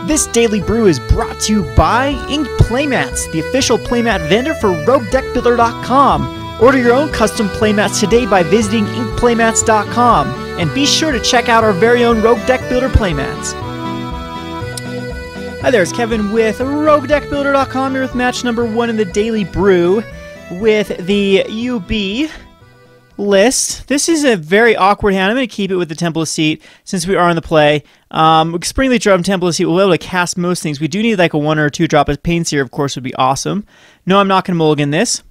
This Daily Brew is brought to you by Inked Playmats, the official playmat vendor for Roguedeckbuilder.com. Order your own custom playmats today by visiting inkedplaymats.com, and be sure to check out our very own Roguedeckbuilder playmats. Hi there, it's Kevin with Roguedeckbuilder.com here with match number 1 in the Daily Brew with the UB list. This is a very awkward hand. I'm going to keep it with the Temple of Seat since we are on the play. Springleaf Drum, Temple of Seat, we'll be able to cast most things. We do need like a 1 or a 2 drop. A Pain Seer, of course, would be awesome. No, I'm not going to mulligan this.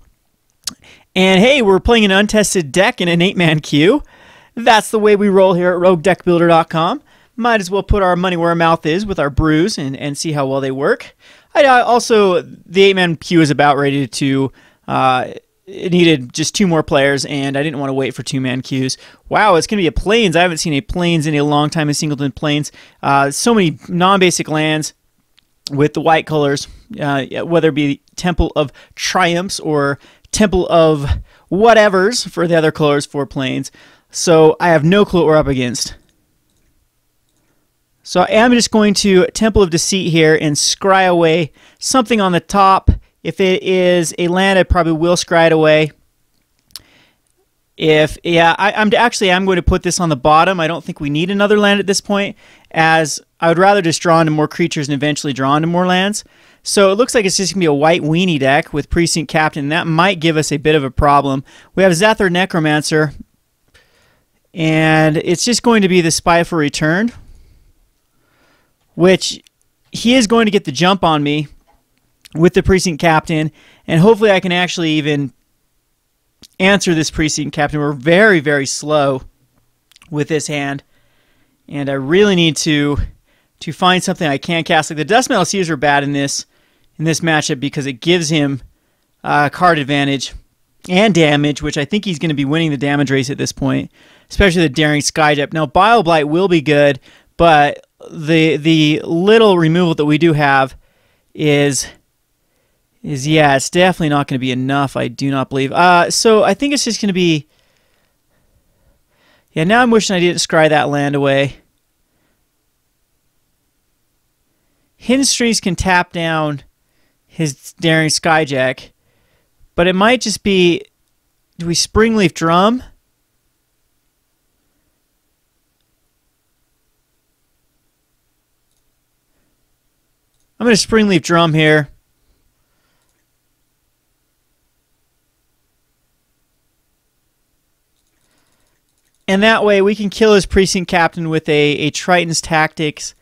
And hey, we're playing an untested deck in an 8-man queue. That's the way we roll here at Roguedeckbuilder.com. Might as well put our money where our mouth is with our brews and see how well they work. Also, the 8-man queue is about ready to... it needed just 2 more players, and I didn't want to wait for 2-man queues. Wow, it's going to be a Plains. I haven't seen a Plains in a long time, a Singleton Plains. So many non-basic lands with the white colors, whether it be Temple of Triumphs or Temple of whatevers for the other colors for Plains. So I have no clue what we're up against. So I am just going to Temple of Deceit here and scry away something on the top. If it is a land, I probably will scry it away. I'm going to put this on the bottom. I don't think we need another land at this point, as I would rather just draw into more creatures and eventually draw into more lands. So it looks like it's just going to be a white Weenie deck with Precinct Captain. That might give us a bit of a problem. We have Zethar Necromancer, and it's just going to be the Spiteful Return, which he is going to get the jump on me with the Precinct Captain, and hopefully I can actually even answer this Precinct Captain. We're very, very slow with this hand, and I really need to find something I can cast. Like the Dust Metal Seers are bad in this matchup because it gives him card advantage and damage, which I think he's going to be winning the damage race at this point, especially the Daring Skyjump. Now, Bile Blight will be good, but the little removal that we do have is it's definitely not going to be enough, I do not believe. So I think it's just going to be... Yeah, now I'm wishing I didn't scry that land away. Hidden Strings can tap down his Daring Skyjack, but it might just be... Do we Springleaf Drum? I'm going to Springleaf Drum here. And that way we can kill his Precinct Captain with a Triton's Tactics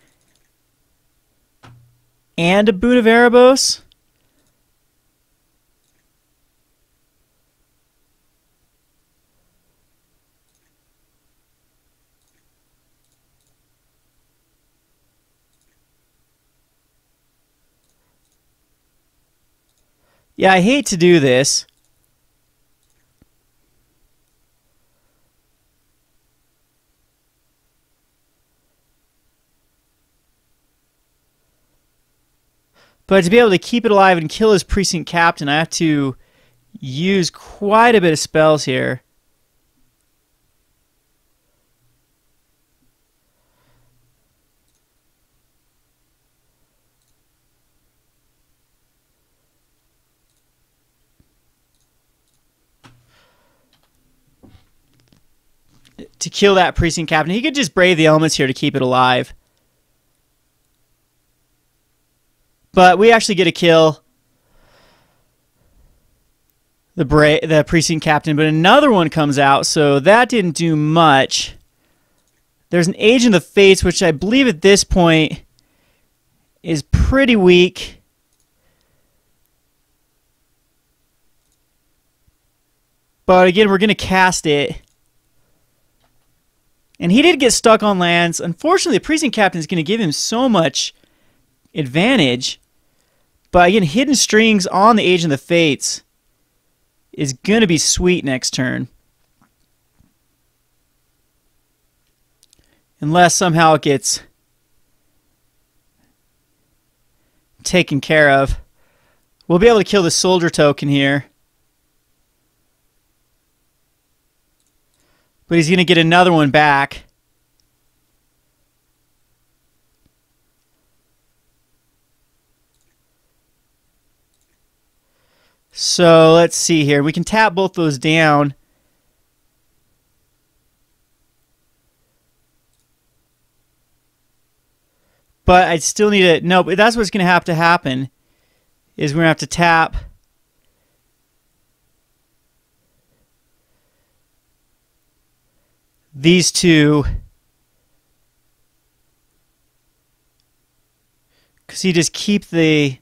and a Boon of Erebos. Yeah, I hate to do this. But to be able to keep it alive and kill his Precinct Captain, I have to use quite a bit of spells here. To kill that Precinct Captain. He could just brave the elements here to keep it alive. But we actually get a kill the Precinct Captain, but another one comes out, so that didn't do much. There's an Agent of the Fates, which I believe at this point is pretty weak. But again, we're going to cast it. And he did get stuck on lands. Unfortunately, the Precinct Captain is going to give him so much advantage. But again, Hidden Strings on the Agent of the Fates is going to be sweet next turn. Unless somehow it gets taken care of. We'll be able to kill the Soldier token here. But he's going to get another one back. So let's see here. We can tap both those down. But I still need to... No, but that's what's going to have to happen. Is we're going to have to tap... these two... because you just keep the...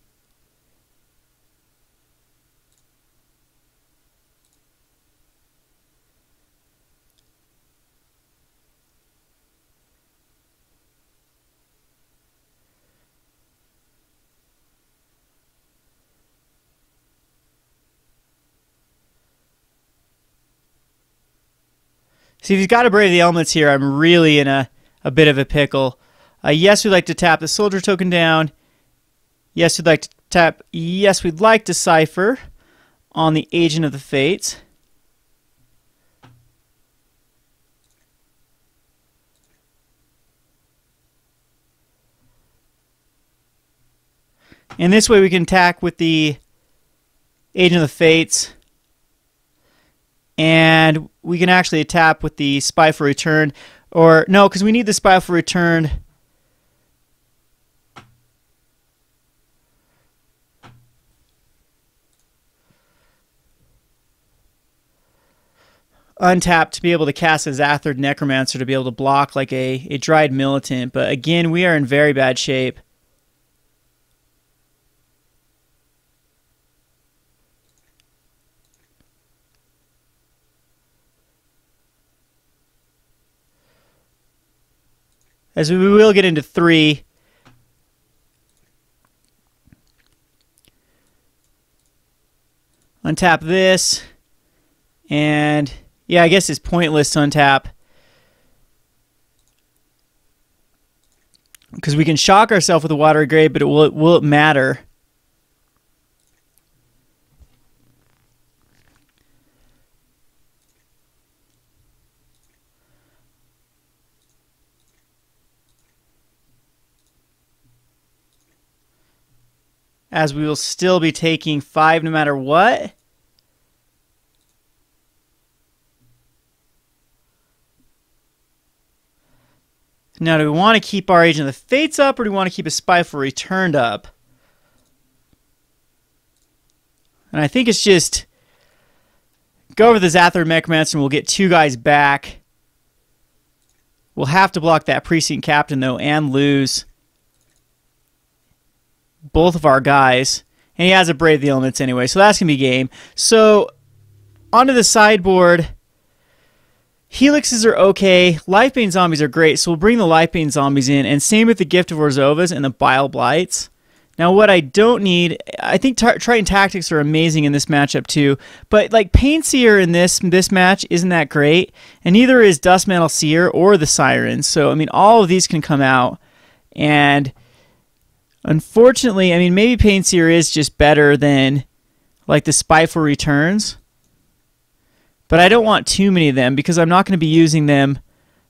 See, if you've got to Brave the Elements here, I'm really in a bit of a pickle. Yes, we'd like to tap the soldier token down. Yes, we'd like to tap... Yes, we'd like to cipher on the Agent of the Fates. And this way we can attack with the Agent of the Fates. And we can actually tap with the Spy for Return. Or, no, because we need the Spy for Return. Untapped to be able to cast a Zathard Necromancer to be able to block like a Dried Militant. But again, we are in very bad shape. As we will get into 3. Untap this. And yeah, I guess it's pointless to untap. Because we can shock ourselves with a Watery Grave, but will it matter? As we will still be taking 5 no matter what. Now, do we want to keep our Agent of the Fates up, or do we want to keep a Spy for Returned up? And I think it's just go over the Zathard Necromancer and we'll get 2 guys back. We'll have to block that Precinct Captain, though, and lose both of our guys. And he has a Brave the Elements anyway, so that's going to be game. So, onto the sideboard. Helixes are okay. Lifebane Zombies are great, so we'll bring the Lifebane Zombies in. And same with the Gift of Orzovas and the Bile Blights. Now, what I don't need... I think Triton Tactics are amazing in this matchup, too. But, like, Painseer in this match isn't that great. And neither is Dustmantle Seer or the Sirens. So, I mean, all of these can come out. And... unfortunately, I mean, maybe Painseer is just better than, like, the Spiteful Returns. But I don't want too many of them because I'm not going to be using them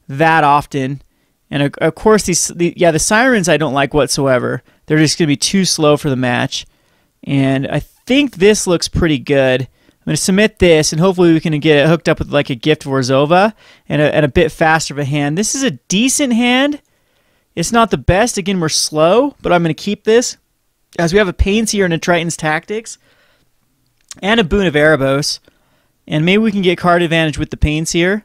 that often. And, of course, the Sirens I don't like whatsoever. They're just going to be too slow for the match. And I think this looks pretty good. I'm going to submit this, and hopefully we can get it hooked up with, like, a Gift of Orzova and a bit faster of a hand. This is a decent hand. It's not the best. Again, we're slow, but I'm going to keep this as we have a Painseer and a Triton's Tactics and a Boon of Erebos. And maybe we can get card advantage with the Painseer.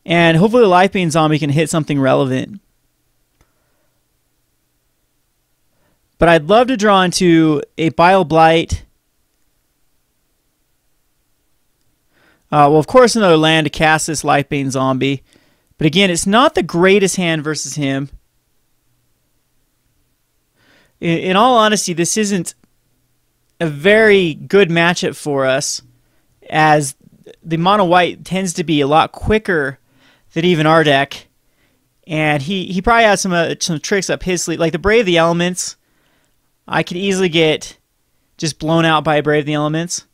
And hopefully the Lifebane Zombie can hit something relevant. But I'd love to draw into a Bile Blight. Well, of course, another land to cast this Lifebane Zombie. But again, it's not the greatest hand versus him. In all honesty, this isn't a very good matchup for us, as the mono white tends to be a lot quicker than even our deck. And he probably has some tricks up his sleeve. Like the Brave the Elements, I could easily get just blown out by a Brave the Elements.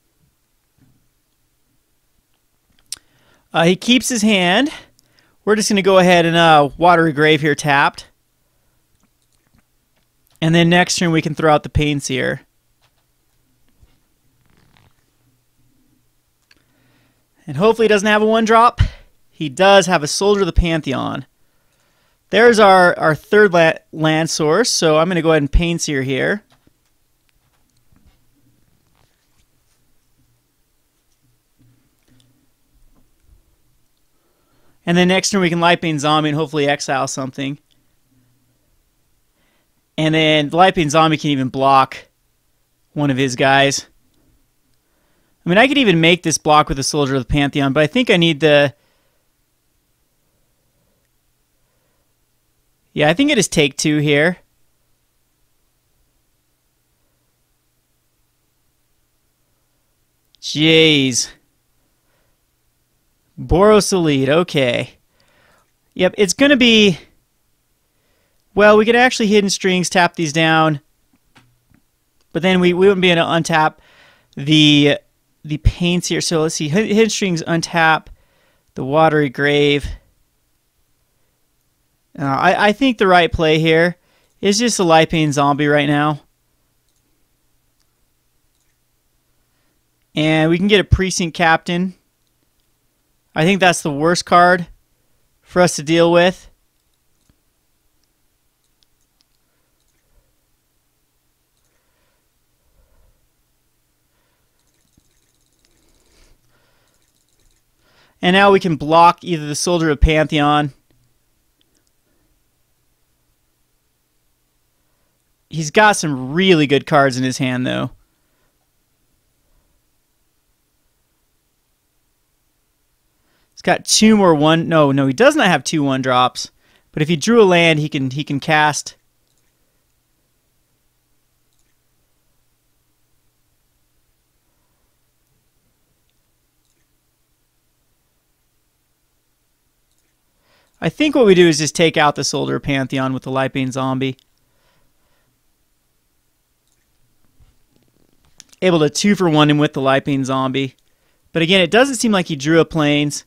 He keeps his hand. We're just going to go ahead and Watery Grave here tapped. And then next turn we can throw out the Painseer. And hopefully he doesn't have a 1-drop. He does have a Soldier of the Pantheon. There's our third land source, so I'm going to go ahead and Pain Seer here. And then next turn we can Lightbane Zombie and hopefully exile something. And then the Lightbane Zombie can even block one of his guys. I mean, I could even make this block with the Soldier of the Pantheon, but I think I need the... Yeah, I think it is take 2 here. Jeez. Boros Elite, okay. Yep, it's going to be... Well, we could actually Hidden Strings, tap these down. But then we wouldn't be able to untap the Paints here. So let's see, Hidden Strings, untap the Watery Grave. I think the right play here is just a Lightbane Zombie right now. And we can get a Precinct Captain. I think that's the worst card for us to deal with. And now we can block either the Soldier of Pantheon. He's got some really good cards in his hand, though. He's got 2 more 1. No, he does not have 2 1-drops. But if he drew a land, he can cast. I think what we do is just take out the Soldier of Pantheon with the Lightbane Zombie. Able to 2-for-1 him with the Lightbane Zombie. But again, it doesn't seem like he drew a Plains.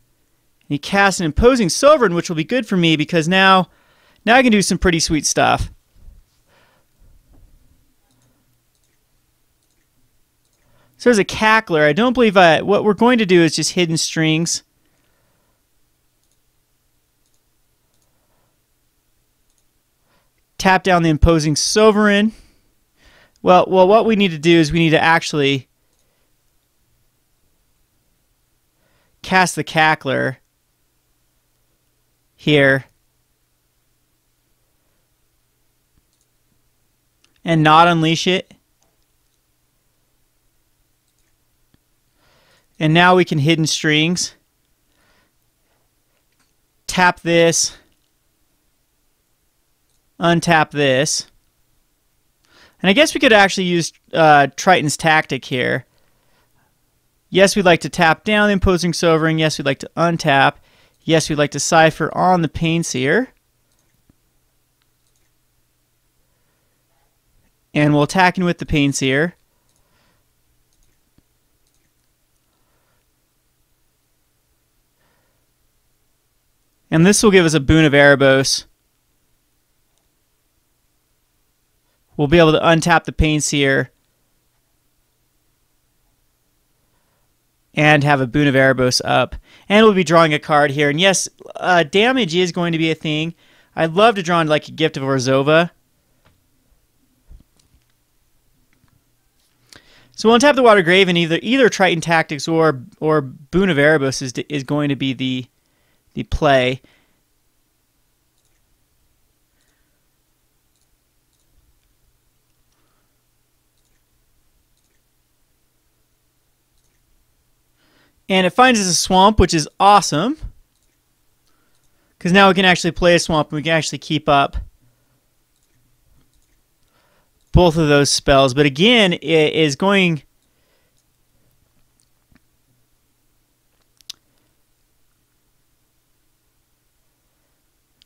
He cast an Imposing Sovereign, which will be good for me because now I can do some pretty sweet stuff. So there's a Cackler. I don't believe what we're going to do is just Hidden Strings. Tap down the Imposing Sovereign. Well, what we need to do is we need to actually cast the Cackler here and not unleash it. And now we can Hidden Strings. Tap this. Untap this. And I guess we could actually use Triton's Tactic here. Yes, we'd like to tap down the Imposing Sovereign. Yes, we'd like to untap. Yes, we'd like to Cipher on the Pain Seer. And we'll attack in with the Pain Seer. And this will give us a Boon of Erebos. We'll be able to untap the Pain Seer and have a Boon of Erebos up. And we'll be drawing a card here. And yes, damage is going to be a thing. I'd love to draw like a Gift of Orzhova. So we'll untap the Water Grave, and either Triton Tactics or Boon of Erebos is going to be the play. And it finds us a swamp, which is awesome. Because now we can actually play a swamp and we can actually keep up both of those spells. But again, it is going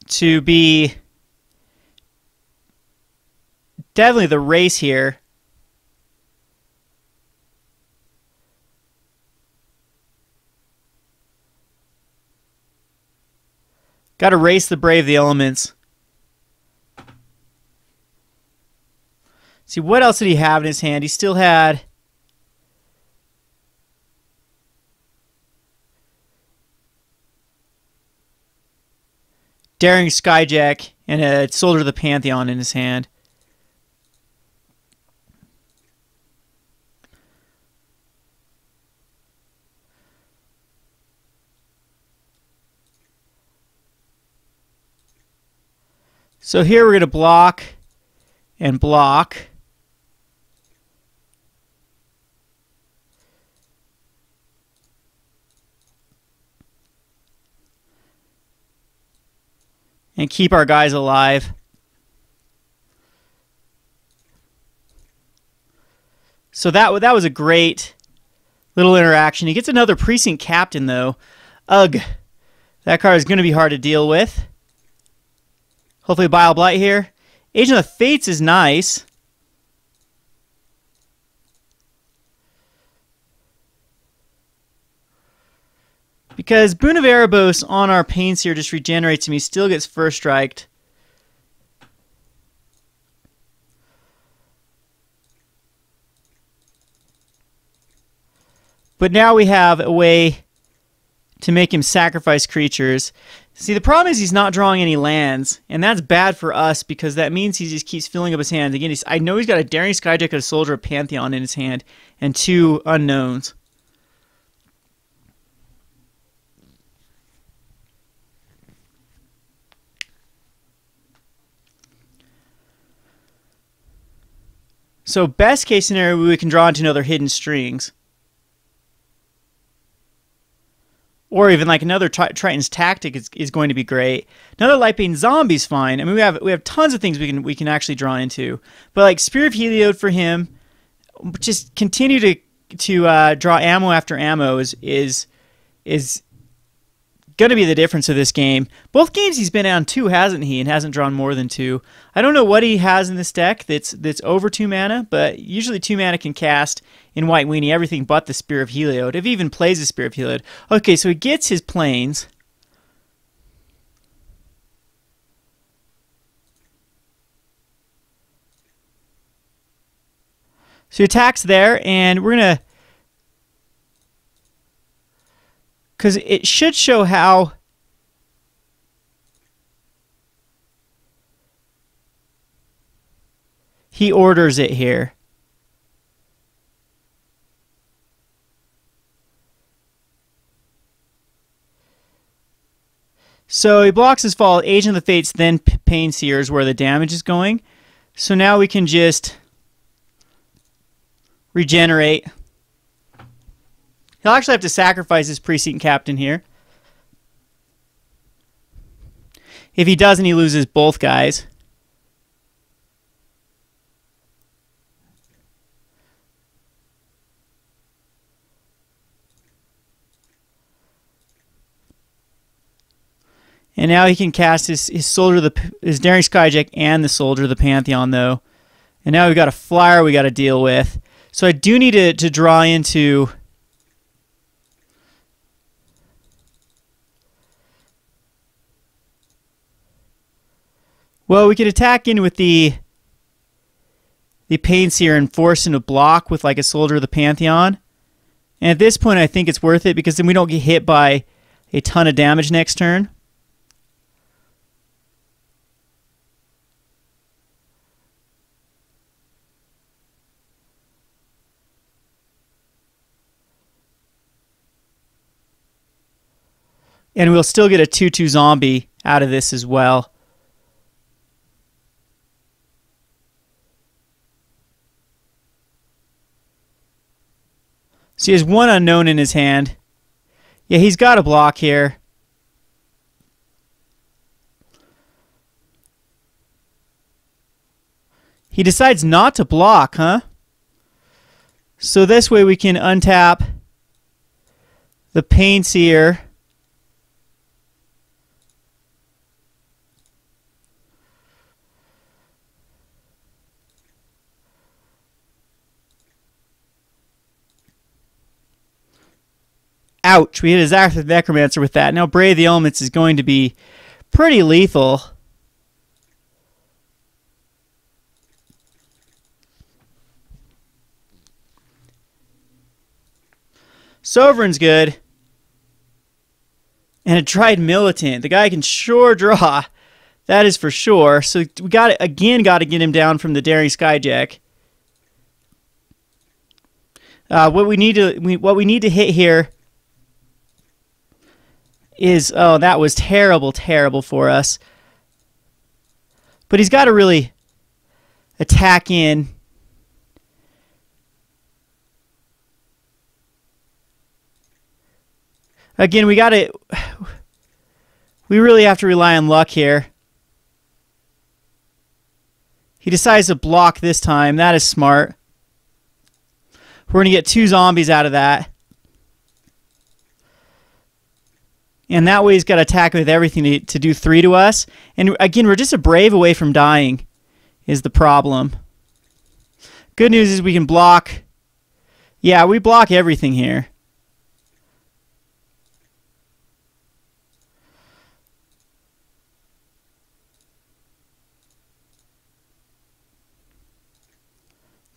to be definitely the race here. Got to race the Brave the Elements. See, what else did he have in his hand? He still had Daring Skyjack and a Soldier of the Pantheon in his hand. So here we're going to block and block. And keep our guys alive. So that was a great little interaction. He gets another Precinct Captain, though. Ugh. That card is going to be hard to deal with. Hopefully Bile Blight here. Agent of the Fates is nice. Because Boon of Erebos on our Pain Seer just regenerates him. He still gets first striked. But now we have a way to make him sacrifice creatures. See, the problem is he's not drawing any lands, and that's bad for us because that means he just keeps filling up his hand. Again, I know he's got a Daring Skyjack and a Soldier of Pantheon in his hand, and 2 unknowns. So best case scenario, we can draw into another Hidden Strings. Or even like another Triton's Tactic is going to be great. Another Lightbane Zombie's fine. I mean, we have tons of things we can actually draw into. But like Spear of Heliod for him, just continue to draw ammo after ammo is going to be the difference of this game. Both games he's been on 2, hasn't he? And hasn't drawn more than 2. I don't know what he has in this deck that's over 2 mana, but usually 2 mana can cast in White Weenie everything but the Spear of Heliod, if he even plays the Spear of Heliod. Okay, so he gets his planes. So he attacks there, and we're going to... Because it should show how he orders it here. So he blocks his fall, Agent of the Fates, then Pain Seer is where the damage is going. So now we can just regenerate. He'll actually have to sacrifice his Precinct Captain here. If he doesn't, he loses both guys. And now he can cast his Daring Skyjack and the Soldier of the Pantheon, though. And now we've got a flyer we got to deal with. So I do need to draw into... Well, we could attack in with the Pain Seer and force him to block with like a Soldier of the Pantheon. And at this point, I think it's worth it because then we don't get hit by a ton of damage next turn. And we'll still get a 2/2 zombie out of this as well. So he has 1 unknown in his hand. Yeah, he's got a block here. He decides not to block, huh? So this way we can untap the Pain Seer. Ouch, we hit his Active Necromancer with that. Now Brave the Elements is going to be pretty lethal. Sovereign's good. And a Tried Militant. The guy can sure draw. That is for sure. So we got to get him down from the Daring Skyjack. What we need to hit here is, oh, that was terrible, terrible for us. But he's got to really attack in. Again, we really have to rely on luck here. He decides to block this time. That is smart. We're going to get 2 zombies out of that. And that way he's got to attack with everything to do 3 to us. And again, we're just a brave away from dying is the problem. Good news is we can block. Yeah, we block everything here.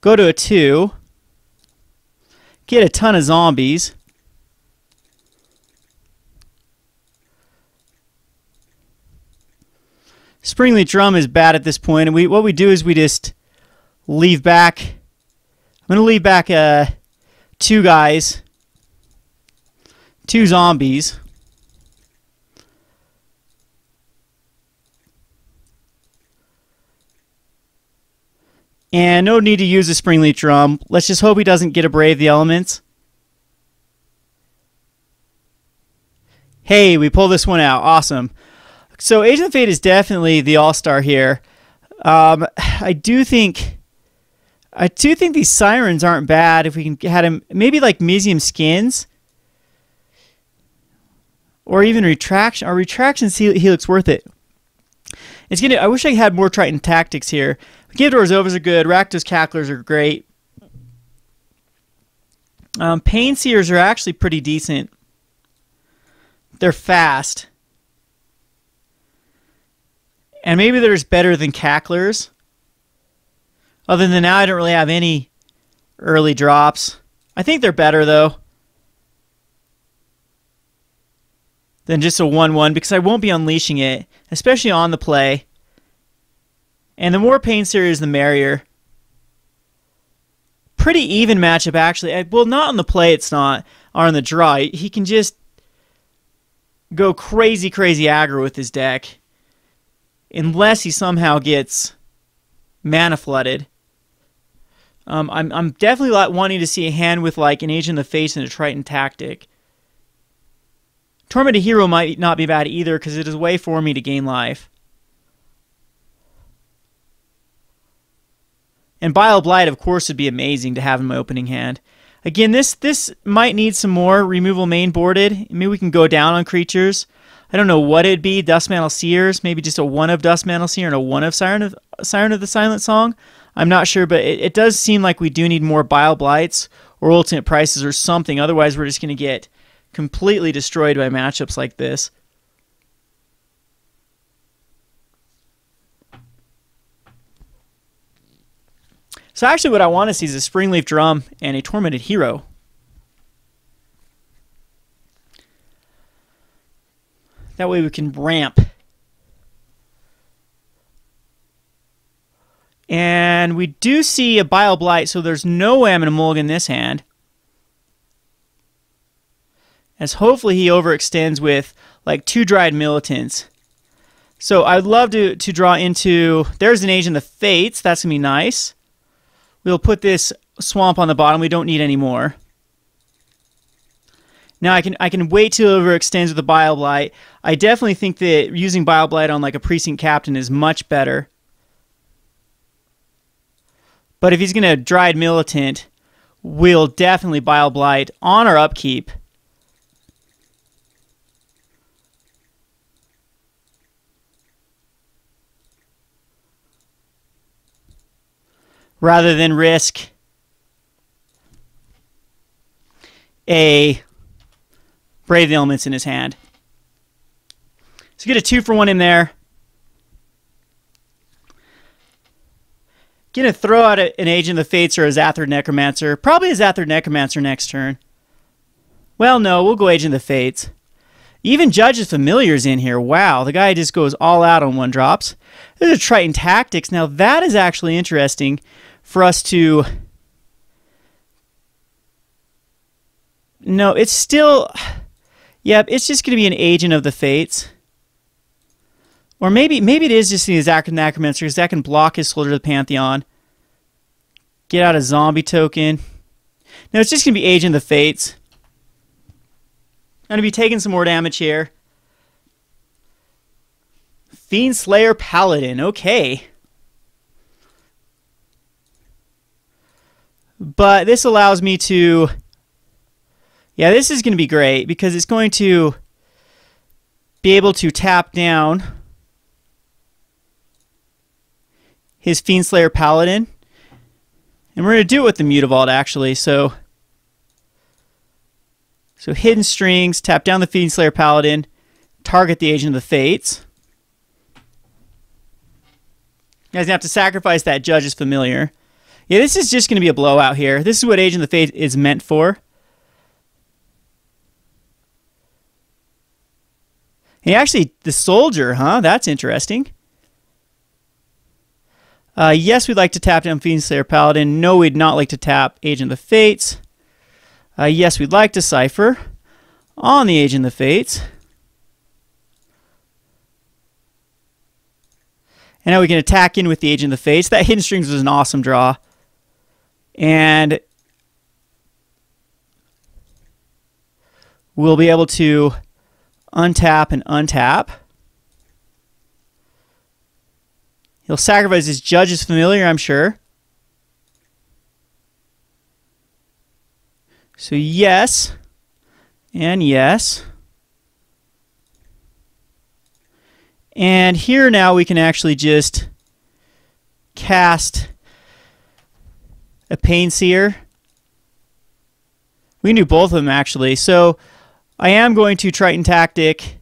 Go to a 2. Get a ton of zombies. Springleaf Drum is bad at this point, and what we do is we just leave back. I'm going to leave back 2 guys, 2 zombies. And no need to use a Springleaf Drum. Let's just hope he doesn't get a Brave the Elements. Hey, we pull this one out. Awesome. So Agent of Fate is definitely the all-star here. I do think these sirens aren't bad if we can have him maybe like Museum Skins or even Retraction. Or Retraction's Helix worth it. I wish I had more Triton Tactics here. Givdor's Overs are good. Rakdos Cacklers are great. Painseers are actually pretty decent. They're fast. And maybe they're just better than Cacklers. Other than now, I don't really have any early drops. I think they're better, though, than just a 1-1, because I won't be unleashing it, especially on the play. And the more Painseers, the merrier. Pretty even matchup, actually. Well, not on the play, it's not. Or on the draw. He can just go crazy, crazy aggro with his deck. Unless he somehow gets mana flooded. I'm definitely wanting to see a hand with like an Agent of the Face and a Triton Tactic. Tormented Hero might not be bad either, because it is a way for me to gain life. And Bile Blight, of course, would be amazing to have in my opening hand. Again, this might need some more removal main boarded. Maybe we can go down on creatures. I don't know what it'd be. Dustmantle Seers, maybe just a 1 of Dustmantle Seer and a 1 of Siren of the Silent Song. I'm not sure, but it does seem like we do need more Bile Blights or Ultimate Prices or something. Otherwise, we're just going to get completely destroyed by matchups like this. So actually what I want to see is a Springleaf Drum and a Tormented Hero. That way we can ramp. And we do see a Bile Blight, so there's no way I'm going to mulligan this hand. As hopefully he overextends with like 2 Dried Militants. So I'd love to draw into... There's an Agent of the Fates. That's going to be nice. We'll put this swamp on the bottom. We don't need any more. Now I can wait till it overextends with the Bile Blight. I definitely think that using Bile Blight on like a Precinct Captain is much better. But if he's going to Dried Militant, we'll definitely Bile Blight on our upkeep. Rather than risk a Brave the Elements in his hand. So get a 2-for-1 in there. Gonna throw out an Agent of the Fates or a Zathard Necromancer. Probably a Zathard Necromancer next turn. Well, no, we'll go Agent of the Fates. Even Judge's Familiar's in here. Wow, the guy just goes all out on 1-drops. There's a Triton Tactics. Now that is actually interesting for us to... No, it's still... Yep, it's just going to be an Agent of the Fates. Or maybe it is just the Exact Necromancer, because that can block his Soldier of the Pantheon. Get out a zombie token. No, it's just going to be Agent of the Fates. I'm going to be taking some more damage here. Fiend Slayer Paladin. Okay. But this allows me to... Yeah, this is going to be great because it's going to be able to tap down his Fiend Slayer Paladin. And we're going to do it with the Mutavault, actually. So Hidden Strings, tap down the Fiend Slayer Paladin, target the Agent of the Fates. You guys have to sacrifice that Judge's Familiar. Yeah, this is just going to be a blowout here. This is what Agent of the Fates is meant for. And actually, the Soldier, huh? That's interesting. Yes, we'd like to tap down Fiend Slayer Paladin. No, we'd not like to tap Agent of the Fates. Yes, we'd like to Cipher on the Agent of the Fates. And now we can attack in with the Agent of the Fates. That Hidden Strings was an awesome draw. And we'll be able to untap and untap. He'll sacrifice his Judge's Familiar, I'm sure. So yes, and yes. And here now we can actually just cast a Painseer. We can do both of them actually. So I am going to Triton Tactic.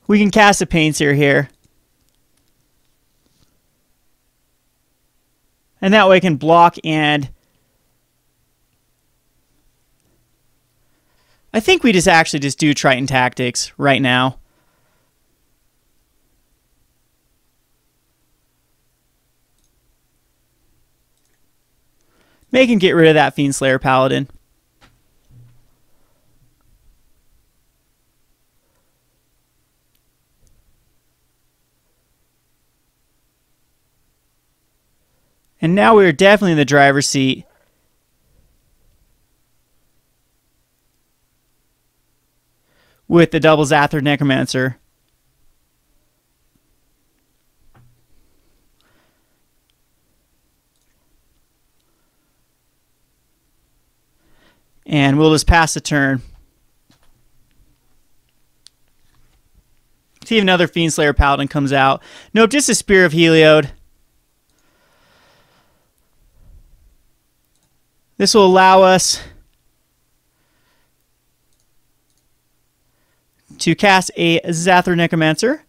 We can cast a Painseer here. And that way I can block and... I think we just actually just do Triton Tactics right now. Make him get rid of that Fiend Slayer Paladin. And now we're definitely in the driver's seat. With the double Zathra Necromancer. And we'll just pass the turn. See if another Fiend Slayer Paladin comes out. Nope, just a Spear of Heliod. This will allow us to cast a Zathra Necromancer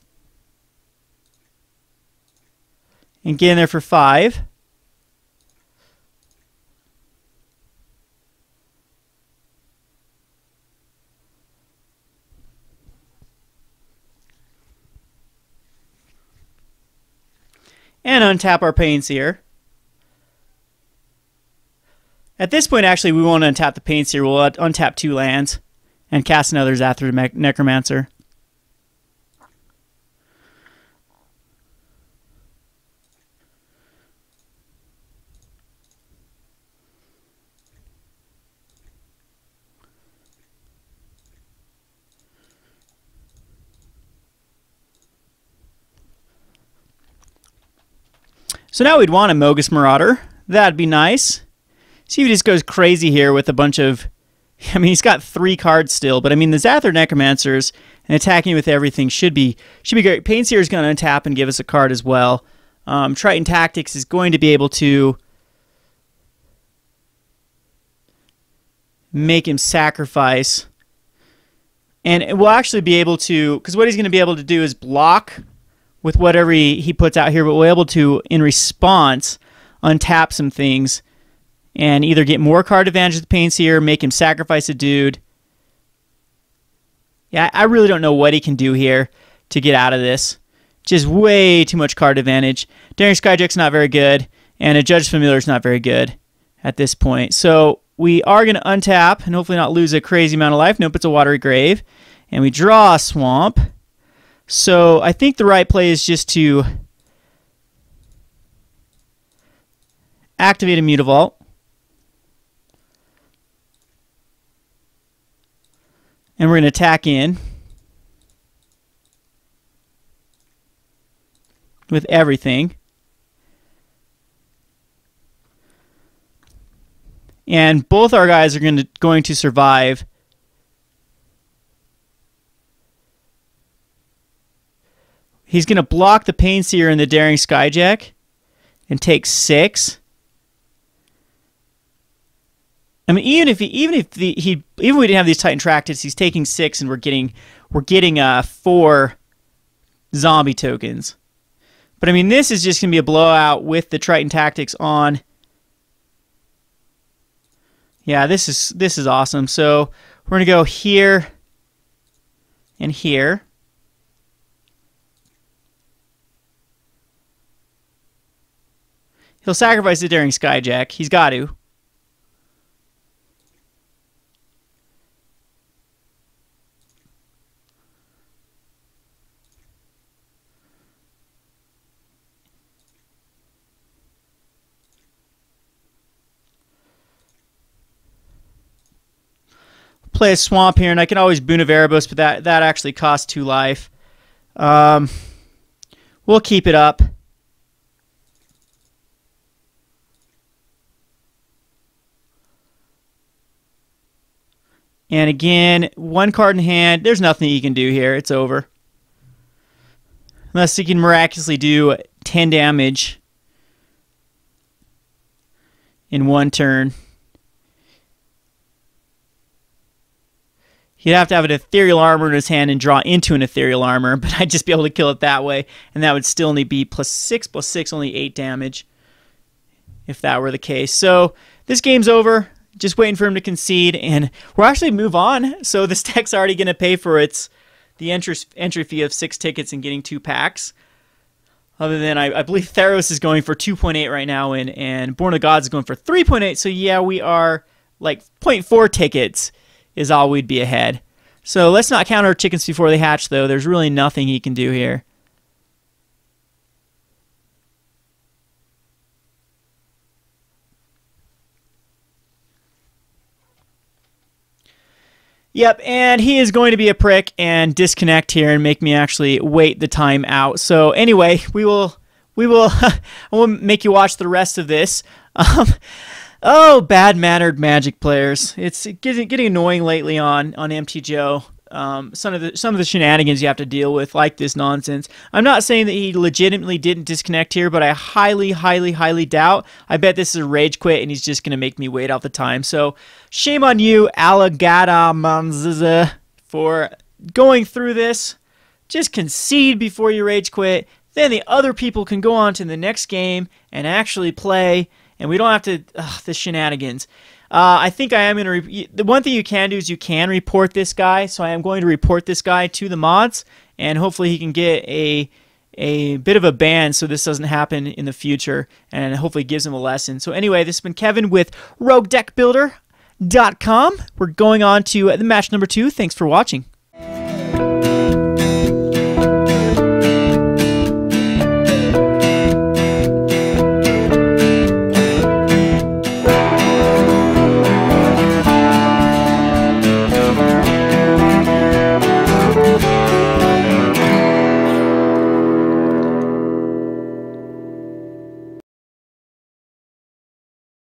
and get in there for 5. And untap our Painseer. At this point, actually, we won't untap the Painseer. We'll untap 2 lands and cast another Zathra Necromancer. So now we'd want a Mogus Marauder. That'd be nice. See if he just goes crazy here with a bunch of... I mean, he's got 3 cards still, but I mean, the Zathra Necromancers and attacking with everything should be great. Painseer is going to untap and give us a card as well. Triton Tactics is going to be able to make him sacrifice And we'll actually be able to, because what he's going to be able to do is block with whatever he puts out here, but we'll be able to, in response, untap some things and either get more card advantage with the Pain Seer, make him sacrifice a dude. Yeah, I really don't know what he can do here to get out of this. Just way too much card advantage. Daring Skyjack's not very good, and a Judge Familiar's not very good at this point. So we are going to untap and hopefully not lose a crazy amount of life. Nope, it's a Watery Grave. And we draw a Swamp. So I think the right play is just to activate a Mutavault. And we're going to attack in with everything. And both our guys are going to survive. He's going to block the Pain Seer and the Daring Skyjack and take 6. I mean, even if we didn't have these Titan Tractus, he's taking 6, and we're getting 4 zombie tokens. But I mean, this is just going to be a blowout with the Triton Tactics on. Yeah, this is awesome. So we're going to go here and here. He'll sacrifice the Daring Skyjack. He's got to. Play a Swamp here, and I can always boon a Erebus, but that actually costs 2 life. We'll keep it up. And again, 1 card in hand. There's nothing you can do here. It's over. Unless you can miraculously do 10 damage in 1 turn. He'd have to have an Ethereal Armor in his hand and draw into an Ethereal Armor, but I'd just be able to kill it that way, and that would still only be +6/+6, only 8 damage, if that were the case. So this game's over. Just waiting for him to concede, and we'll actually move on. So this deck's already going to pay for the entry fee of 6 tickets and getting 2 packs. Other than, I believe Theros is going for 2.8 right now, and Born of the Gods is going for 3.8. So yeah, we are like 0.4 tickets is all we'd be ahead. So let's not count our chickens before they hatch, though. There's really nothing he can do here. Yep, and he is going to be a prick and disconnect here and make me actually wait the time out. So anyway, I will make you watch the rest of this. Oh, bad-mannered Magic players. It's getting annoying lately on MTGO. Some of the shenanigans you have to deal with, like this nonsense. I'm not saying that he legitimately didn't disconnect here, but I highly, highly, highly doubt. I bet this is a rage quit, and he's just going to make me wait out the time. So shame on you, Alagata Manziza, for going through this. Just concede before you rage quit. Then the other people can go on to the next game and actually play, and we don't have to, the shenanigans. I think I am going to, the one thing you can do is you can report this guy, so I am going to report this guy to the mods, and hopefully he can get a bit of a ban so this doesn't happen in the future, and hopefully gives him a lesson. So anyway, this has been Kevin with Roguedeckbuilder.com. We're going on to the match number 2. Thanks for watching.